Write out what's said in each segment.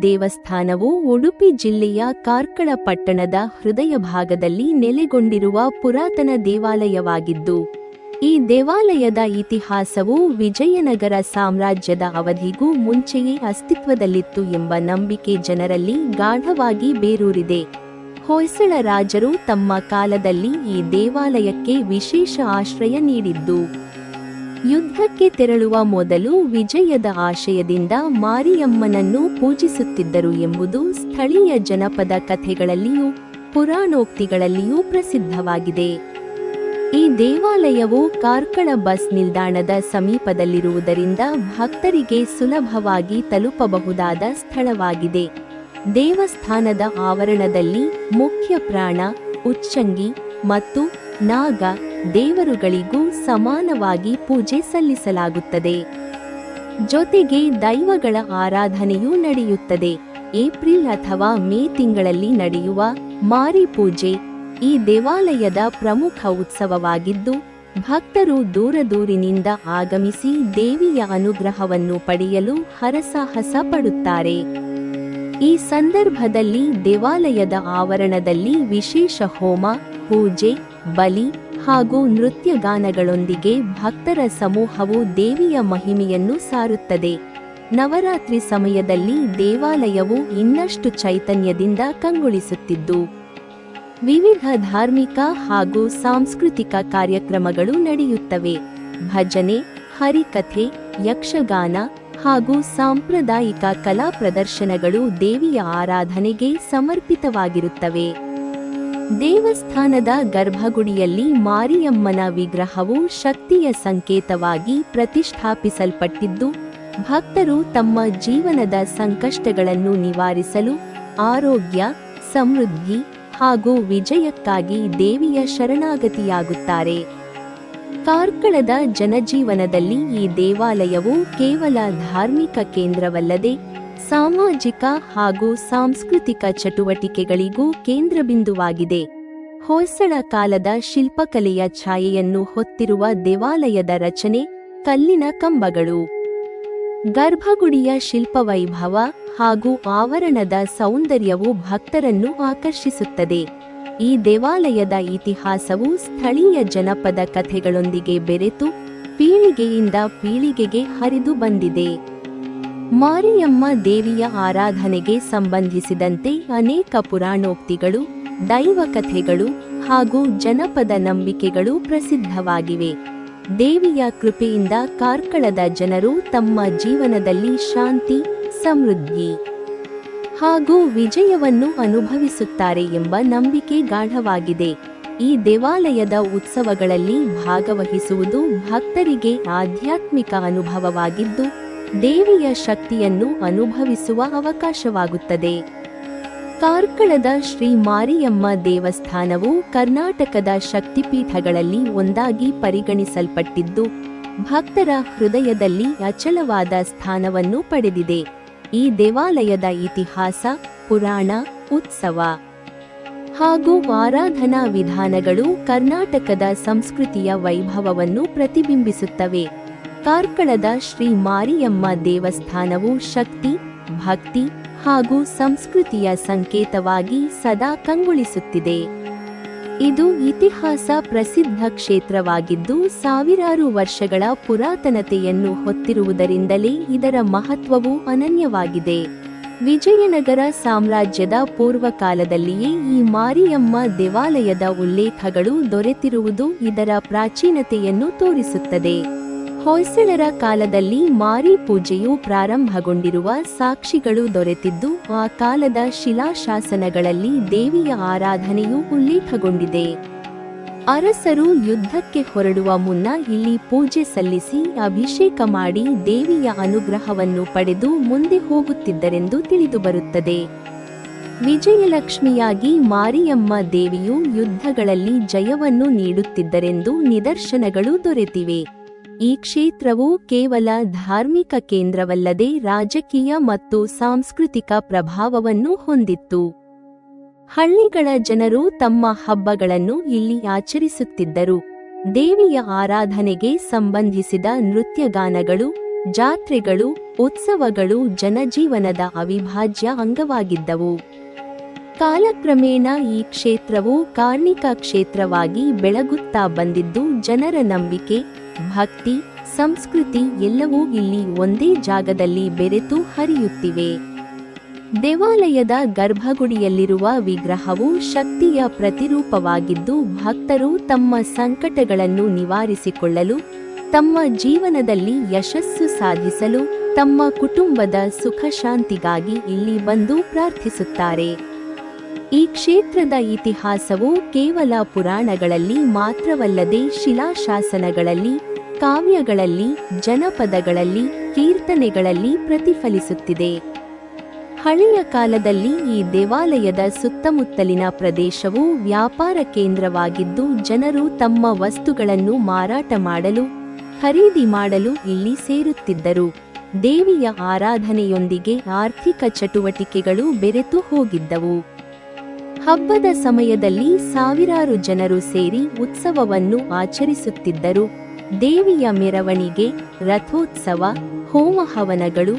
ದೇವಸ್ಥಾನವು ಉಡುಪಿ ಜಿಲ್ಲೆಯ ಕಾರ್ಕಳ ಪಟ್ಟಣದ ಹೃದಯ ಭಾಗದಲ್ಲಿ ನೆಲೆಗೊಂಡಿರುವ ಪುರಾತನ ದೇವಾಲಯವಾಗಿದ್ದು, ಈ ದೇವಾಲಯದ ಇತಿಹಾಸವು ವಿಜಯನಗರ ಸಾಮ್ರಾಜ್ಯದ ಅವಧಿಗೂ ಮುಂಚೆಯೇ ಅಸ್ತಿತ್ವದಲ್ಲಿತ್ತು ಎಂಬ ನಂಬಿಕೆ ಜನರಲ್ಲಿ ಗಾಢವಾಗಿ ಬೇರೂರಿದೆ. ಹೊಯ್ಸಳ ರಾಜರು ತಮ್ಮ ಕಾಲದಲ್ಲಿ ಈ ದೇವಾಲಯಕ್ಕೆ ವಿಶೇಷ ಆಶ್ರಯ ನೀಡಿದ್ದು, ಯುದ್ಧಕ್ಕೆ ತೆರಳುವ ಮೊದಲು ವಿಜಯದ ಆಶಯದಿಂದ ಮಾರಿಯಮ್ಮನನ್ನು ಪೂಜಿಸುತ್ತಿದ್ದರು ಎಂಬುದು ಸ್ಥಳೀಯ ಜನಪದ ಕಥೆಗಳಲ್ಲಿಯೂ ಪುರಾಣೋಕ್ತಿಗಳಲ್ಲಿಯೂ ಪ್ರಸಿದ್ಧವಾಗಿದೆ. ಈ ದೇವಾಲಯವು ಕಾರ್ಕಳ ಬಸ್ ನಿಲ್ದಾಣದ ಸಮೀಪದಲ್ಲಿರುವುದರಿಂದ ಭಕ್ತರಿಗೆ ಸುಲಭವಾಗಿ ತಲುಪಬಹುದಾದ ಸ್ಥಳವಾಗಿದೆ. ದೇವಸ್ಥಾನದ ಆವರಣದಲ್ಲಿ ಮುಖ್ಯ ಪ್ರಾಣ, ಉಚ್ಚಂಗಿ ಮತ್ತು ನಾಗ ದೇವರುಗಳಿಗೂ ಸಮಾನವಾಗಿ ಪೂಜೆ ಸಲ್ಲಿಸಲಾಗುತ್ತದೆ. ಜೊತೆಗೆ ದೈವಗಳ ಆರಾಧನೆಯೂ ನಡೆಯುತ್ತದೆ. ಏಪ್ರಿಲ್ ಅಥವಾ ಮೇ ತಿಂಗಳಲ್ಲಿ ನಡೆಯುವ ಮಾರಿ ಪೂಜೆ ಈ ದೇವಾಲಯದ ಪ್ರಮುಖ ಉತ್ಸವವಾಗಿದ್ದು, ಭಕ್ತರು ದೂರದೂರಿನಿಂದ ಆಗಮಿಸಿ ದೇವಿಯ ಅನುಗ್ರಹವನ್ನು ಪಡೆಯಲು ಹರಸಾಹಸ ಪಡುತ್ತಾರೆ. ಈ ಸಂದರ್ಭದಲ್ಲಿ ದೇವಾಲಯದ ಆವರಣದಲ್ಲಿ ವಿಶೇಷ ಹೋಮ, ಪೂಜೆ, ಬಲಿ ಹಾಗೂ ನೃತ್ಯಗಾನಗಳೊಂದಿಗೆ ಭಕ್ತರ ಸಮೂಹವು ದೇವಿಯ ಮಹಿಮೆಯನ್ನು ಸಾರುತ್ತದೆ. ನವರಾತ್ರಿ ಸಮಯದಲ್ಲಿ ದೇವಾಲಯವು ಇನ್ನಷ್ಟು ಚೈತನ್ಯದಿಂದ ಕಂಗೊಳಿಸುತ್ತಿದ್ದು, ವಿವಿಧ ಧಾರ್ಮಿಕ ಹಾಗೂ ಸಾಂಸ್ಕೃತಿಕ ಕಾರ್ಯಕ್ರಮಗಳು ನಡೆಯುತ್ತವೆ. ಭಜನೆ, ಹರಿಕಥೆ, ಯಕ್ಷಗಾನ ಹಾಗೂ ಸಾಂಪ್ರದಾಯಿಕ ಕಲಾ ಪ್ರದರ್ಶನಗಳು ದೇವಿಯ ಆರಾಧನೆಗೆ ಸಮರ್ಪಿತವಾಗಿರುತ್ತವೆ. ದೇವಸ್ಥಾನದ ಗರ್ಭಗುಡಿಯಲ್ಲಿ ಮಾರಿಯಮ್ಮನ ವಿಗ್ರಹವು ಶಕ್ತಿಯ ಸಂಕೇತವಾಗಿ ಪ್ರತಿಷ್ಠಾಪಿಸಲ್ಪಟ್ಟಿದ್ದು, ಭಕ್ತರು ತಮ್ಮ ಜೀವನದ ಸಂಕಷ್ಟಗಳನ್ನು ನಿವಾರಿಸಲು, ಆರೋಗ್ಯ, ಸಮೃದ್ಧಿ ಹಾಗೂ ವಿಜಯಕ್ಕಾಗಿ ದೇವಿಯ ಶರಣಾಗತಿಯಾಗುತ್ತಾರೆ. ಕಾರ್ಕಳದ ಜನಜೀವನದಲ್ಲಿ ಈ ದೇವಾಲಯವು ಕೇವಲ ಧಾರ್ಮಿಕ ಕೇಂದ್ರವಲ್ಲದೆ ಸಾಮಾಜಿಕ ಹಾಗೂ ಸಾಂಸ್ಕೃತಿಕ ಚಟುವಟಿಕೆಗಳಿಗೂ ಕೇಂದ್ರಬಿಂದುವಾಗಿದೆ. ಹೊಯ್ಸಳ ಕಾಲದ ಶಿಲ್ಪಕಲೆಯ ಛಾಯೆಯನ್ನು ಹೊತ್ತಿರುವ ದೇವಾಲಯದ ರಚನೆ, ಕಲ್ಲಿನ ಕಂಬಗಳು, ಗರ್ಭಗುಡಿಯ ಶಿಲ್ಪವೈಭವ ಹಾಗೂ ಆವರಣದ ಸೌಂದರ್ಯವು ಭಕ್ತರನ್ನು ಆಕರ್ಷಿಸುತ್ತದೆ. ಈ ದೇವಾಲಯದ ಇತಿಹಾಸವು ಸ್ಥಳೀಯ ಜನಪದ ಕಥೆಗಳೊಂದಿಗೆ ಬೆರೆತು ಪೀಳಿಗೆಯಿಂದ ಪೀಳಿಗೆಗೆ ಹರಿದು ಬಂದಿದೆ. ಮಾರಿಯಮ್ಮ ದೇವಿಯ ಆರಾಧನೆಗೆ ಸಂಬಂಧಿಸಿದಂತೆ ಅನೇಕ ಪುರಾಣೋಕ್ತಿಗಳು, ದೈವಕಥೆಗಳು ಹಾಗೂ ಜನಪದ ನಂಬಿಕೆಗಳು ಪ್ರಸಿದ್ಧವಾಗಿವೆ. ದೇವಿಯ ಕೃಪೆಯಿಂದ ಕಾರ್ಕಳದ ಜನರು ತಮ್ಮ ಜೀವನದಲ್ಲಿ ಶಾಂತಿ, ಸಮೃದ್ಧಿ ಹಾಗೂ ವಿಜಯವನ್ನು ಅನುಭವಿಸುತ್ತಾರೆ ಎಂಬ ನಂಬಿಕೆ ಗಾಢವಾಗಿದೆ. ಈ ದೇವಾಲಯದ ಉತ್ಸವಗಳಲ್ಲಿ ಭಾಗವಹಿಸುವುದು ಭಕ್ತರಿಗೆ ಆಧ್ಯಾತ್ಮಿಕ ಅನುಭವವಾಗಿದ್ದು, ದೇವಿಯ ಶಕ್ತಿಯನ್ನು ಅನುಭವಿಸುವ ಅವಕಾಶವಾಗುತ್ತದೆ. ಕಾರ್ಕಳದ ಶ್ರೀ ಮಾರಿಯಮ್ಮ ದೇವಸ್ಥಾನವು ಕರ್ನಾಟಕದ ಶಕ್ತಿಪೀಠಗಳಲ್ಲಿ ಒಂದಾಗಿ ಪರಿಗಣಿಸಲ್ಪಟ್ಟಿದ್ದು, ಭಕ್ತರ ಹೃದಯದಲ್ಲಿ ಅಚಲವಾದ ಸ್ಥಾನವನ್ನು ಪಡೆದಿದೆ. ಈ ದೇವಾಲಯದ ಇತಿಹಾಸ, ಪುರಾಣ, ಉತ್ಸವ ಹಾಗೂ ಆರಾಧನಾ ವಿಧಾನಗಳು ಕರ್ನಾಟಕದ ಸಂಸ್ಕೃತಿಯ ವೈಭವವನ್ನು ಪ್ರತಿಬಿಂಬಿಸುತ್ತವೆ. ಕಾರ್ಕಳದ ಶ್ರೀ ಮಾರಿಯಮ್ಮ ದೇವಸ್ಥಾನವು ಶಕ್ತಿ, ಭಕ್ತಿ ಹಾಗೂ ಸಂಸ್ಕೃತಿಯ ಸಂಕೇತವಾಗಿ ಸದಾ ಕಂಗೊಳಿಸುತ್ತಿದೆ. ಇದು ಇತಿಹಾಸ ಪ್ರಸಿದ್ಧ ಕ್ಷೇತ್ರವಾಗಿದ್ದು, ಸಾವಿರಾರು ವರ್ಷಗಳ ಪುರಾತನತೆಯನ್ನು ಹೊತ್ತಿರುವುದರಿಂದಲೇ ಇದರ ಮಹತ್ವವು ಅನನ್ಯವಾಗಿದೆ. ವಿಜಯನಗರ ಸಾಮ್ರಾಜ್ಯದ ಪೂರ್ವಕಾಲದಲ್ಲಿಯೇ ಈ ಮಾರಿಯಮ್ಮ ದೇವಾಲಯದ ಉಲ್ಲೇಖಗಳು ದೊರೆತಿರುವುದು ಇದರ ಪ್ರಾಚೀನತೆಯನ್ನು ತೋರಿಸುತ್ತದೆ. ಹೊಯ್ಸಳರ ಕಾಲದಲ್ಲಿ ಮಾರಿ ಪೂಜೆಯು ಪ್ರಾರಂಭಗೊಂಡಿರುವ ಸಾಕ್ಷಿಗಳು ದೊರೆತಿದ್ದು, ಆ ಕಾಲದ ಶಿಲಾಶಾಸನಗಳಲ್ಲಿ ದೇವಿಯ ಆರಾಧನೆಯು ಉಲ್ಲೇಖಗೊಂಡಿದೆ. ಅರಸರು ಯುದ್ಧಕ್ಕೆ ಹೊರಡುವ ಮುನ್ನ ಇಲ್ಲಿ ಪೂಜೆ ಸಲ್ಲಿಸಿ ಅಭಿಷೇಕ ಮಾಡಿ ದೇವಿಯ ಅನುಗ್ರಹವನ್ನು ಪಡೆದು ಮುಂದೆ ಹೋಗುತ್ತಿದ್ದರೆಂದು ತಿಳಿದುಬರುತ್ತದೆ. ವಿಜಯಲಕ್ಷ್ಮಿಯಾಗಿ ಮಾರಿಯಮ್ಮ ದೇವಿಯು ಯುದ್ಧಗಳಲ್ಲಿ ಜಯವನ್ನು ನೀಡುತ್ತಿದ್ದರೆಂದು ನಿದರ್ಶನಗಳು ದೊರೆತಿವೆ. ಈ ಕ್ಷೇತ್ರವು ಕೇವಲ ಧಾರ್ಮಿಕ ಕೇಂದ್ರವಲ್ಲದೆ ರಾಜಕೀಯ ಮತ್ತು ಸಾಂಸ್ಕೃತಿಕ ಪ್ರಭಾವವನ್ನು ಹೊಂದಿತ್ತು. ಹಳ್ಳಿಗಳ ಜನರು ತಮ್ಮ ಹಬ್ಬಗಳನ್ನು ಇಲ್ಲಿ ಆಚರಿಸುತ್ತಿದ್ದರು. ದೇವಿಯ ಆರಾಧನೆಗೆ ಸಂಬಂಧಿಸಿದ ನೃತ್ಯಗಾನಗಳು, ಜಾತ್ರೆಗಳು, ಉತ್ಸವಗಳು ಜನಜೀವನದ ಅವಿಭಾಜ್ಯ ಅಂಗವಾಗಿದ್ದವು. ಕಾಲಕ್ರಮೇಣ ಈ ಕ್ಷೇತ್ರವು ಕಾರ್ಣಿಕ ಕ್ಷೇತ್ರವಾಗಿ ಬೆಳಗುತ್ತಾ ಬಂದಿದ್ದು ಜನರ ನಂಬಿಕೆ, ಭಕ್ತಿ, ಸಂಸ್ಕೃತಿ ಎಲ್ಲವೂ ಇಲ್ಲಿ ಒಂದೇ ಜಾಗದಲ್ಲಿ ಬೆರೆತು ಹರಿಯುತ್ತಿವೆ. ದೇವಾಲಯದ ಗರ್ಭಗುಡಿಯಲ್ಲಿರುವ ವಿಗ್ರಹವು ಶಕ್ತಿಯ ಪ್ರತಿರೂಪವಾಗಿದ್ದು ಭಕ್ತರು ತಮ್ಮ ಸಂಕಟಗಳನ್ನು ನಿವಾರಿಸಿಕೊಳ್ಳಲು, ತಮ್ಮ ಜೀವನದಲ್ಲಿ ಯಶಸ್ಸು ಸಾಧಿಸಲು, ತಮ್ಮ ಕುಟುಂಬದ ಸುಖ ಶಾಂತಿಗಾಗಿ ಇಲ್ಲಿ ಬಂದು ಪ್ರಾರ್ಥಿಸುತ್ತಾರೆ. ಈ ಕ್ಷೇತ್ರದ ಇತಿಹಾಸವು ಕೇವಲ ಪುರಾಣಗಳಲ್ಲಿ ಮಾತ್ರವಲ್ಲದೆ ಶಿಲಾಶಾಸನಗಳಲ್ಲಿ, ಕಾವ್ಯಗಳಲ್ಲಿ, ಜನಪದಗಳಲ್ಲಿ, ಕೀರ್ತನೆಗಳಲ್ಲಿ ಪ್ರತಿಫಲಿಸುತ್ತಿದೆ. ಹಳೆಯ ಕಾಲದಲ್ಲಿ ಈ ದೇವಾಲಯದ ಸುತ್ತಮುತ್ತಲಿನ ಪ್ರದೇಶವು ವ್ಯಾಪಾರ ಕೇಂದ್ರವಾಗಿದ್ದು ಜನರು ತಮ್ಮ ವಸ್ತುಗಳನ್ನು ಮಾರಾಟ ಮಾಡಲು, ಖರೀದಿ ಮಾಡಲು ಇಲ್ಲಿ ಸೇರುತ್ತಿದ್ದರು. ದೇವಿಯ ಆರಾಧನೆಯೊಂದಿಗೆ ಆರ್ಥಿಕ ಚಟುವಟಿಕೆಗಳು ಬೆರೆತು ಹೋಗಿದ್ದವು. ಹಬ್ಬದ ಸಮಯದಲ್ಲಿ ಸಾವಿರಾರು ಜನರು ಸೇರಿ ಉತ್ಸವವನ್ನು ಆಚರಿಸುತ್ತಿದ್ದರು. ದೇವಿಯ ಮೆರವಣಿಗೆ, ರಥೋತ್ಸವ, ಹೋಮಹವನಗಳು,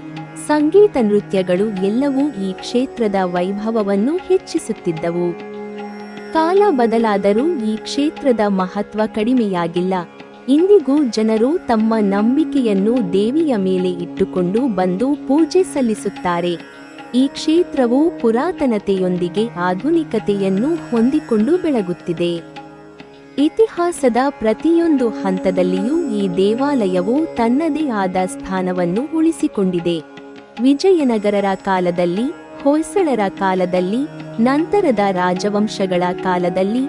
ಸಂಗೀತ ನೃತ್ಯಗಳು ಎಲ್ಲವೂ ಈ ಕ್ಷೇತ್ರದ ವೈಭವವನ್ನು ಹೆಚ್ಚಿಸುತ್ತಿದ್ದವು. ಕಾಲ ಬದಲಾದರೂ ಈ ಕ್ಷೇತ್ರದ ಮಹತ್ವ ಕಡಿಮೆಯಾಗಿಲ್ಲ. ಇಂದಿಗೂ ಜನರು ತಮ್ಮ ನಂಬಿಕೆಯನ್ನು ದೇವಿಯ ಮೇಲೆ ಇಟ್ಟುಕೊಂಡು ಬಂದು ಪೂಜೆ ಸಲ್ಲಿಸುತ್ತಾರೆ. ಈ ಕ್ಷೇತ್ರವು ಪುರಾತನತೆಯೊಂದಿಗೆ ಆಧುನಿಕತೆಯನ್ನು ಹೊಂದಿಕೊಂಡು ಬೆಳಗುತ್ತಿದೆ. ಇತಿಹಾಸದ ಪ್ರತಿಯೊಂದು ಹಂತದಲ್ಲಿಯೂ ಈ ದೇವಾಲಯವು ತನ್ನದೇ ಆದ ಸ್ಥಾನವನ್ನು ಉಳಿಸಿಕೊಂಡಿದೆ. ವಿಜಯನಗರರ ಕಾಲದಲ್ಲಿ, ಹೊಯ್ಸಳರ ಕಾಲದಲ್ಲಿ, ನಂತರದ ರಾಜವಂಶಗಳ ಕಾಲದಲ್ಲಿ,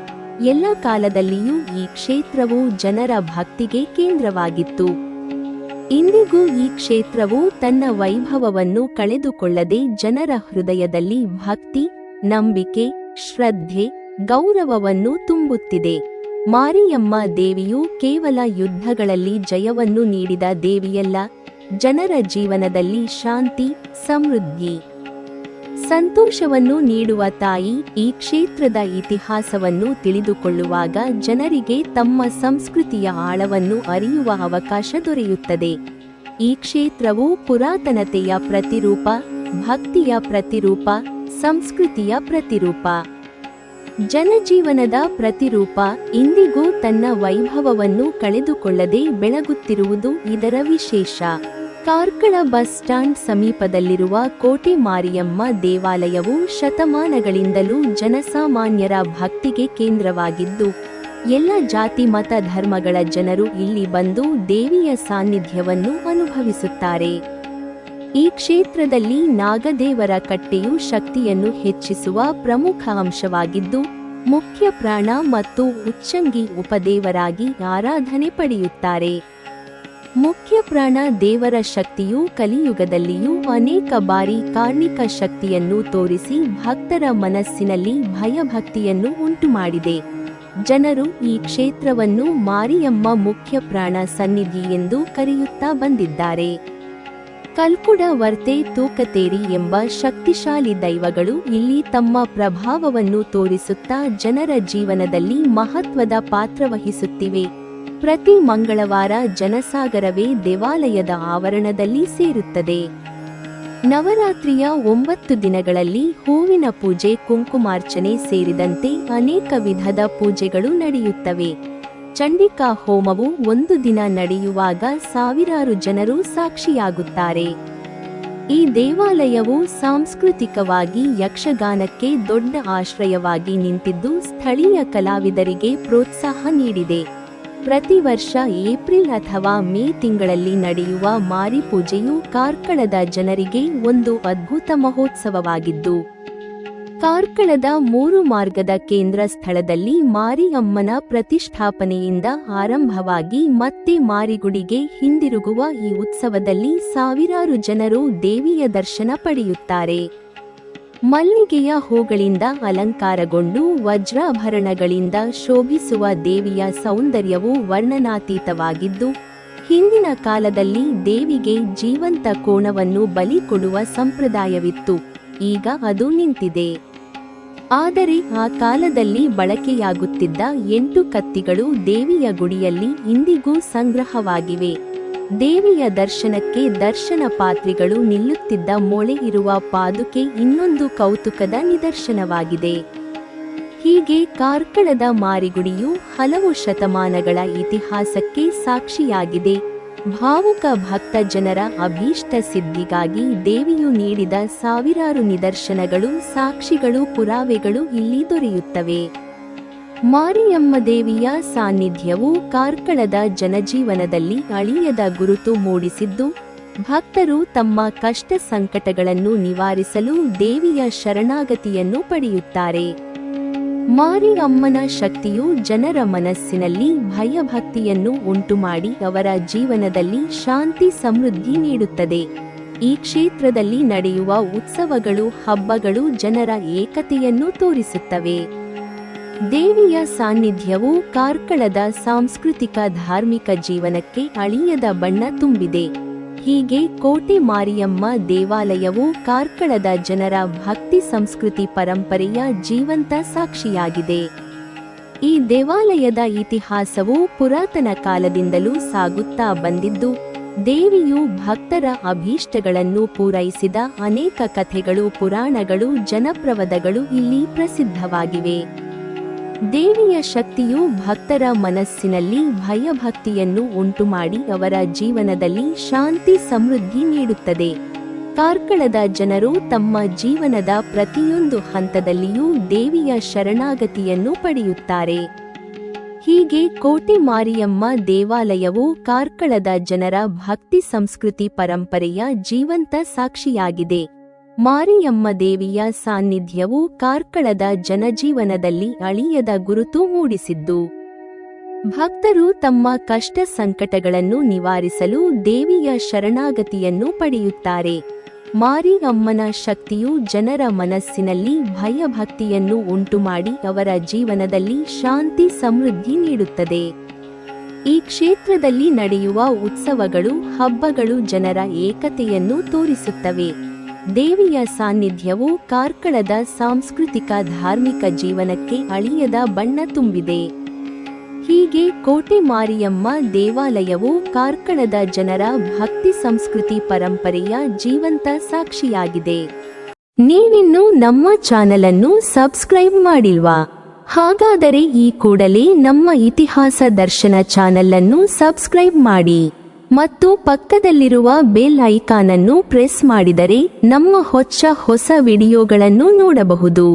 ಎಲ್ಲ ಕಾಲದಲ್ಲಿಯೂ ಈ ಕ್ಷೇತ್ರವು ಜನರ ಭಕ್ತಿಗೆ ಕೇಂದ್ರವಾಗಿತ್ತು. ಇಂದಿಗೂ ಈ ಕ್ಷೇತ್ರವು ತನ್ನ ವೈಭವವನ್ನು ಕಳೆದುಕೊಳ್ಳದೆ ಜನರ ಹೃದಯದಲ್ಲಿ ಭಕ್ತಿ, ನಂಬಿಕೆ, ಶ್ರದ್ಧೆ, ಗೌರವವನ್ನು ತುಂಬುತ್ತಿದೆ. ಮಾರಿಯಮ್ಮ ದೇವಿಯು ಕೇವಲ ಯುದ್ಧಗಳಲ್ಲಿ ಜಯವನ್ನು ನೀಡಿದ ದೇವಿಯಲ್ಲ, ಜನರ ಜೀವನದಲ್ಲಿ ಶಾಂತಿ, ಸಮೃದ್ಧಿ, ಸಂತೋಷವನ್ನು ನೀಡುವ ತಾಯಿ. ಈ ಕ್ಷೇತ್ರದ ಇತಿಹಾಸವನ್ನು ತಿಳಿದುಕೊಳ್ಳುವಾಗ ಜನರಿಗೆ ತಮ್ಮ ಸಂಸ್ಕೃತಿಯ ಆಳವನ್ನು ಅರಿಯುವ ಅವಕಾಶ ದೊರೆಯುತ್ತದೆ. ಈ ಕ್ಷೇತ್ರವು ಪುರಾತನತೆಯ ಪ್ರತಿರೂಪ, ಭಕ್ತಿಯ ಪ್ರತಿರೂಪ, ಸಂಸ್ಕೃತಿಯ ಪ್ರತಿರೂಪ, ಜನಜೀವನದ ಪ್ರತಿರೂಪ. ಇಂದಿಗೂ ತನ್ನ ವೈಭವವನ್ನು ಕಳೆದುಕೊಳ್ಳದೆ ಬೆಳಗುತ್ತಿರುವುದು ಇದರ ವಿಶೇಷ. ಕಾರ್ಕಳ ಬಸ್ ಸ್ಟ್ಯಾಂಡ್ ಸಮೀಪದಲ್ಲಿರುವ ಕೋಟೆ ಮಾರಿಯಮ್ಮ ದೇವಾಲಯವು ಶತಮಾನಗಳಿಂದಲೂ ಜನಸಾಮಾನ್ಯರ ಭಕ್ತಿಗೆ ಕೇಂದ್ರವಾಗಿದ್ದು, ಎಲ್ಲ ಜಾತಿ ಮತ ಧರ್ಮಗಳ ಜನರು ಇಲ್ಲಿ ಬಂದು ದೇವಿಯ ಸಾನ್ನಿಧ್ಯವನ್ನು ಅನುಭವಿಸುತ್ತಾರೆ. ಈ ಕ್ಷೇತ್ರದಲ್ಲಿ ನಾಗದೇವರ ಕಟ್ಟೆಯು ಶಕ್ತಿಯನ್ನು ಹೆಚ್ಚಿಸುವ ಪ್ರಮುಖ ಅಂಶವಾಗಿದ್ದು, ಮುಖ್ಯ ಪ್ರಾಣ ಮತ್ತು ಉಚ್ಚಂಗಿ ಉಪದೇವರಾಗಿ ಆರಾಧನೆ ಪಡೆಯುತ್ತಾರೆ. ಮುಖ್ಯ ಪ್ರಾಣ ದೇವರ ಶಕ್ತಿಯು ಕಲಿಯುಗದಲ್ಲಿಯೂ ಅನೇಕ ಬಾರಿ ಕಾರ್ಣಿಕ ಶಕ್ತಿಯನ್ನು ತೋರಿಸಿ ಭಕ್ತರ ಮನಸ್ಸಿನಲ್ಲಿ ಭಯಭಕ್ತಿಯನ್ನು ಉಂಟುಮಾಡಿದೆ. ಜನರು ಈ ಕ್ಷೇತ್ರವನ್ನು ಮಾರಿಯಮ್ಮ ಮುಖ್ಯ ಪ್ರಾಣ ಸನ್ನಿಧಿ ಎಂದು ಕರೆಯುತ್ತಾ ಬಂದಿದ್ದಾರೆ. ಕಲ್ಕುಡ, ವರ್ತೆ, ತೂಕತೇರಿ ಎಂಬ ಶಕ್ತಿಶಾಲಿ ದೈವಗಳು ಇಲ್ಲಿ ತಮ್ಮ ಪ್ರಭಾವವನ್ನು ತೋರಿಸುತ್ತಾ ಜನರ ಜೀವನದಲ್ಲಿ ಮಹತ್ವದ ಪಾತ್ರವಹಿಸುತ್ತಿವೆ. ಪ್ರತಿ ಮಂಗಳವಾರ ಜನಸಾಗರವೇ ದೇವಾಲಯದ ಆವರಣದಲ್ಲಿ ಸೇರುತ್ತದೆ. ನವರಾತ್ರಿಯ 9 ದಿನಗಳಲ್ಲಿ ಹೂವಿನ ಪೂಜೆ, ಕುಂಕುಮಾರ್ಚನೆ ಸೇರಿದಂತೆ ಅನೇಕ ವಿಧದ ಪೂಜೆಗಳು ನಡೆಯುತ್ತವೆ. ಚಂಡಿಕಾ ಹೋಮವು 1 ದಿನ ನಡೆಯುವಾಗ ಸಾವಿರಾರು ಜನರು ಸಾಕ್ಷಿಯಾಗುತ್ತಾರೆ. ಈ ದೇವಾಲಯವು ಸಾಂಸ್ಕೃತಿಕವಾಗಿ ಯಕ್ಷಗಾನಕ್ಕೆ ದೊಡ್ಡ ಆಶ್ರಯವಾಗಿ ನಿಂತಿದ್ದು ಸ್ಥಳೀಯ ಕಲಾವಿದರಿಗೆ ಪ್ರೋತ್ಸಾಹ ನೀಡಿದೆ. ಪ್ರತಿ ವರ್ಷ ಏಪ್ರಿಲ್ ಅಥವಾ ಮೇ ತಿಂಗಳಲ್ಲಿ ನಡೆಯುವ ಮಾರಿ ಪೂಜೆಯು ಕಾರ್ಕಳದ ಜನರಿಗೆ ಒಂದು ಅದ್ಭುತ ಮಹೋತ್ಸವವಾಗಿದ್ದು, ಕಾರ್ಕಳದ 3 ಮಾರ್ಗದ ಕೇಂದ್ರ ಸ್ಥಳದಲ್ಲಿ ಮಾರಿಯಮ್ಮನ ಪ್ರತಿಷ್ಠಾಪನೆಯಿಂದ ಆರಂಭವಾಗಿ ಮತ್ತೆ ಮಾರಿಗುಡಿಗೆ ಹಿಂದಿರುಗುವ ಈ ಉತ್ಸವದಲ್ಲಿ ಸಾವಿರಾರು ಜನರು ದೇವಿಯ ದರ್ಶನ ಪಡೆಯುತ್ತಾರೆ. ಮಲ್ಲಿಗೆಯ ಹೂಗಳಿಂದ ಅಲಂಕಾರಗೊಂಡು ವಜ್ರಾಭರಣಗಳಿಂದ ಶೋಭಿಸುವ ದೇವಿಯ ಸೌಂದರ್ಯವು ವರ್ಣನಾತೀತವಾಗಿದ್ದು, ಹಿಂದಿನ ಕಾಲದಲ್ಲಿ ದೇವಿಗೆ ಜೀವಂತ ಕೋಣವನ್ನು ಬಲಿ ಕೊಡುವ ಸಂಪ್ರದಾಯವಿತ್ತು. ಈಗ ಅದು ನಿಂತಿದೆ. ಆದರೆ ಆ ಕಾಲದಲ್ಲಿ ಬಳಕೆಯಾಗುತ್ತಿದ್ದ 8 ಕತ್ತಿಗಳು ದೇವಿಯ ಗುಡಿಯಲ್ಲಿ ಇಂದಿಗೂ ಸಂಗ್ರಹವಾಗಿವೆ. ದೇವಿಯ ದರ್ಶನಕ್ಕೆ ದರ್ಶನ ಪಾತ್ರಿಗಳು ನಿಲ್ಲುತ್ತಿದ್ದ ಮೊಳೆ ಇರುವ ಪಾದುಕೆ ಇನ್ನೊಂದು ಕೌತುಕದ ನಿದರ್ಶನವಾಗಿದೆ. ಹೀಗೆ ಕಾರ್ಕಳದ ಮಾರಿಗುಡಿಯು ಹಲವು ಶತಮಾನಗಳ ಇತಿಹಾಸಕ್ಕೆ ಸಾಕ್ಷಿಯಾಗಿದೆ. ಭಾವುಕ ಭಕ್ತ ಜನರ ಅಭೀಷ್ಟ ಸಿದ್ಧಿಗಾಗಿ ದೇವಿಯು ನೀಡಿದ ಸಾವಿರಾರು ನಿದರ್ಶನಗಳು, ಸಾಕ್ಷಿಗಳು, ಪುರಾವೆಗಳು ಇಲ್ಲಿ ದೊರೆಯುತ್ತವೆ. ಮಾರಿಯಮ್ಮ ದೇವಿಯ ಸಾನ್ನಿಧ್ಯವು ಕಾರ್ಕಳದ ಜನಜೀವನದಲ್ಲಿ ಅಳಿಯದ ಗುರುತು ಮೂಡಿಸಿದ್ದು, ಭಕ್ತರು ತಮ್ಮ ಕಷ್ಟ ಸಂಕಟಗಳನ್ನು ನಿವಾರಿಸಲು ದೇವಿಯ ಶರಣಾಗತಿಯನ್ನು ಪಡೆಯುತ್ತಾರೆ. ಮಾರಿಯಮ್ಮನ ಶಕ್ತಿಯು ಜನರ ಮನಸ್ಸಿನಲ್ಲಿ ಭಯಭಕ್ತಿಯನ್ನು ಉಂಟುಮಾಡಿ ಅವರ ಜೀವನದಲ್ಲಿ ಶಾಂತಿ ಸಮೃದ್ಧಿ ನೀಡುತ್ತದೆ. ಈ ಕ್ಷೇತ್ರದಲ್ಲಿ ನಡೆಯುವ ಉತ್ಸವಗಳು, ಹಬ್ಬಗಳು ಜನರ ಏಕತೆಯನ್ನು ತೋರಿಸುತ್ತವೆ. ದೇವಿಯ ಸಾನ್ನಿಧ್ಯವು ಕಾರ್ಕಳದ ಸಾಂಸ್ಕೃತಿಕ ಧಾರ್ಮಿಕ ಜೀವನಕ್ಕೆ ಅಳಿಯದ ಬಣ್ಣ ತುಂಬಿದೆ. ಹೀಗೆ ಕೋಟೆ ಮಾರಿಯಮ್ಮ ದೇವಾಲಯವು ಕಾರ್ಕಳದ ಜನರ ಭಕ್ತಿ ಸಂಸ್ಕೃತಿ ಪರಂಪರೆಯ ಜೀವಂತ ಸಾಕ್ಷಿಯಾಗಿದೆ. ಈ ದೇವಾಲಯದ ಇತಿಹಾಸವು ಪುರಾತನ ಕಾಲದಿಂದಲೂ ಸಾಗುತ್ತಾ ಬಂದಿದ್ದು, ದೇವಿಯು ಭಕ್ತರ ಅಭೀಷ್ಟಗಳನ್ನು ಪೂರೈಸಿದ ಅನೇಕ ಕಥೆಗಳು, ಪುರಾಣಗಳು, ಜನಪ್ರವಾದಗಳು ಇಲ್ಲಿ ಪ್ರಸಿದ್ಧವಾಗಿವೆ. ದೇವಿಯ ಶಕ್ತಿಯು ಭಕ್ತರ ಮನಸ್ಸಿನಲ್ಲಿ ಭಯಭಕ್ತಿಯನ್ನು ಉಂಟುಮಾಡಿ ಅವರ ಜೀವನದಲ್ಲಿ ಶಾಂತಿ ಸಮೃದ್ಧಿ ನೀಡುತ್ತದೆ. ಕಾರ್ಕಳದ ಜನರು ತಮ್ಮ ಜೀವನದ ಪ್ರತಿಯೊಂದು ಹಂತದಲ್ಲಿಯೂ ದೇವಿಯ ಶರಣಾಗತಿಯನ್ನು ಪಡೆಯುತ್ತಾರೆ. ಹೀಗೆ ಕೋಟೆ ಮಾರಿಯಮ್ಮ ದೇವಾಲಯವು ಕಾರ್ಕಳದ ಜನರ ಭಕ್ತಿ ಸಂಸ್ಕೃತಿ ಪರಂಪರೆಯ ಜೀವಂತ ಸಾಕ್ಷಿಯಾಗಿದೆ. ಮಾರಿಯಮ್ಮ ದೇವಿಯ ಸಾನ್ನಿಧ್ಯವು ಕಾರ್ಕಳದ ಜನಜೀವನದಲ್ಲಿ ಅಳಿಯದ ಗುರುತು ಮೂಡಿಸಿದ್ದು, ಭಕ್ತರು ತಮ್ಮ ಕಷ್ಟ ಸಂಕಟಗಳನ್ನು ನಿವಾರಿಸಲು ದೇವಿಯ ಶರಣಾಗತಿಯನ್ನು ಪಡೆಯುತ್ತಾರೆ. ಮಾರಿಯಮ್ಮನ ಶಕ್ತಿಯು ಜನರ ಮನಸ್ಸಿನಲ್ಲಿ ಭಯಭಕ್ತಿಯನ್ನು ಉಂಟುಮಾಡಿ ಅವರ ಜೀವನದಲ್ಲಿ ಶಾಂತಿ ಸಮೃದ್ಧಿ ನೀಡುತ್ತದೆ. ಈ ಕ್ಷೇತ್ರದಲ್ಲಿ ನಡೆಯುವ ಉತ್ಸವಗಳು, ಹಬ್ಬಗಳು ಜನರ ಏಕತೆಯನ್ನು ತೋರಿಸುತ್ತವೆ. ದೇವಿಯ ಸಾನ್ನಿಧ್ಯವು ಕಾರ್ಕಳದ ಸಾಂಸ್ಕೃತಿಕ ಧಾರ್ಮಿಕ ಜೀವನಕ್ಕೆ ಅಳಿಯದ ಬಣ್ಣ ತುಂಬಿದೆ. ಹೀಗೆ ಕೋಟೆ ಮಾರಿಯಮ್ಮ ದೇವಾಲಯವು ಕಾರ್ಕಳದ ಜನರ ಭಕ್ತಿ ಸಂಸ್ಕೃತಿ ಪರಂಪರೆಯ ಜೀವಂತ ಸಾಕ್ಷಿಯಾಗಿದೆ. ನೀವಿನ್ನೂ ನಮ್ಮ ಚಾನೆಲ್ ಅನ್ನು ಸಬ್ಸ್ಕ್ರೈಬ್ ಮಾಡಿಲ್ವಾ? ಹಾಗಾದರೆ ಈ ಕೂಡಲೇ ನಮ್ಮ ಇತಿಹಾಸ ದರ್ಶನ ಚಾನೆಲ್ ಅನ್ನು ಸಬ್ಸ್ಕ್ರೈಬ್ ಮಾಡಿ ಮತ್ತು ಪಕ್ಕದಲ್ಲಿರುವ ಬೆಲ್ ಐಕಾನ್ ಅನ್ನು ಪ್ರೆಸ್ ಮಾಡಿದರೆ ನಮ್ಮ ಹೊಸ ವಿಡಿಯೋಗಳನ್ನು ನೋಡಬಹುದು.